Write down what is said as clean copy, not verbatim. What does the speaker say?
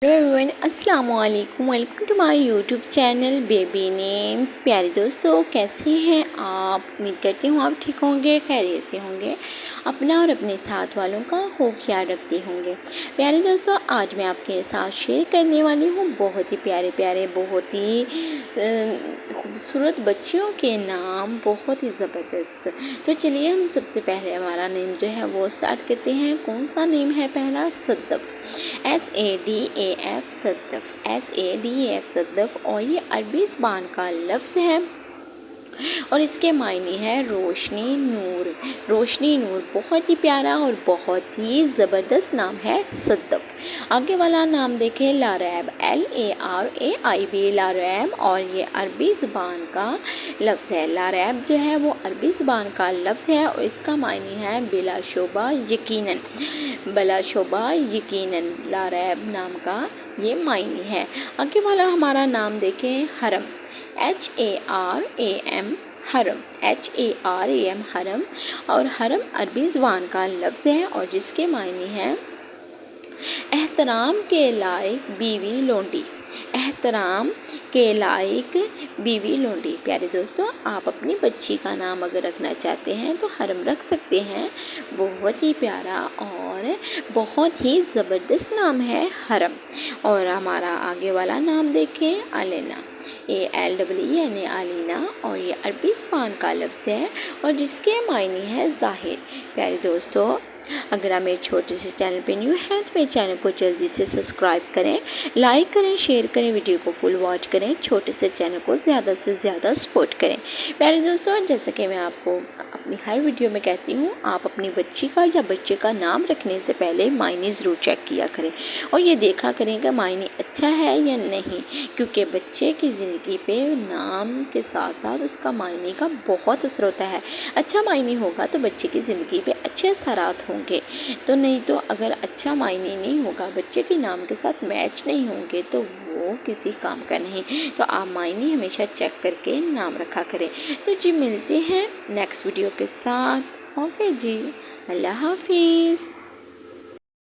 Hello everyone, अस्सलाम वालेकुम। Welcome to my YouTube channel baby names. प्यारे दोस्तों, कैसे हैं आप? उम्मीद करती हूँ आप ठीक होंगे, खैरियत से होंगे, अपना और अपने साथ वालों का खूब ख्याल रखते होंगे। प्यारे दोस्तों, आज मैं आपके साथ शेयर करने वाली हूँ बहुत ही प्यारे प्यारे, बहुत ही खूबसूरत बच्चियों के नाम, बहुत ही ज़बरदस्त। तो चलिए हम सबसे पहले हमारा नेम जो है वो स्टार्ट करते हैं। कौन सा नेम है? पहला सद्दफ़, SADAF सद्दफ़, SADAF सद्दफ़। और ये अरबी ज़बान का लफ्ज़ है और इसके मायने है रोशनी, नूर। रोशनी, नूर, बहुत ही प्यारा और बहुत ही ज़बरदस्त नाम है सद्दफ़। आगे वाला नाम देखें, लारैब, LARAIB, लारैब। और ये अरबी ज़बान का लफ्ज़ है। लारैब जो है वो अरबी ज़बान का लफ्ज़ है और इसका मायने है बिलाशुबा, यकीनन, बिलाशुबा, यकीनन। लारैब नाम का ये मायने है। आगे वाला हमारा नाम देखें, हरम, HARAM, हरम, HARAM, हरम। और हरम अरबी ज़बान का लफ्ज़ है और जिसके मायने हैं एहतराम के लायक बीवी लोंडी, एहतराम के लायक बीवी लोंडी। प्यारे दोस्तों, आप अपनी बच्ची का नाम अगर रखना चाहते हैं तो हरम रख सकते हैं। बहुत ही प्यारा और बहुत ही ज़बरदस्त नाम है हरम। और हमारा आगे वाला नाम देखें, अलेना, ALEENA, अलीना। और ये अरबी ज़बान का लफ्ज़ है और जिसके मायने हैं ज़ाहिर। प्यारे दोस्तों, अगर आप मेरे छोटे से चैनल पे न्यू हैं तो मेरे चैनल को जल्दी से सब्सक्राइब करें, लाइक करें, शेयर करें, वीडियो को फुल वॉच करें, छोटे से चैनल को ज़्यादा से ज़्यादा सपोर्ट करें। प्यारे दोस्तों, जैसा कि मैं आपको अपनी हर वीडियो में कहती हूँ, आप अपनी बच्ची का या बच्चे का नाम रखने से पहले मायने ज़रूर चेक किया करें और ये देखा करें कि मायने अच्छा है या नहीं, क्योंकि बच्चे की ज़िंदगी पे नाम के साथ साथ उसका मायने का बहुत असर होता है। अच्छा मायने होगा तो बच्चे की ज़िंदगी पे अच्छे असरात होंगे, तो नहीं तो अगर अच्छा मायने नहीं होगा, बच्चे के नाम के साथ मैच नहीं होंगे तो वो किसी काम का नहीं। तो आप मायने हमेशा चेक करके नाम रखा करें। तो जी, मिलते हैं नेक्स्ट वीडियो के साथ। ओके जी, अल्लाह हाफिज़।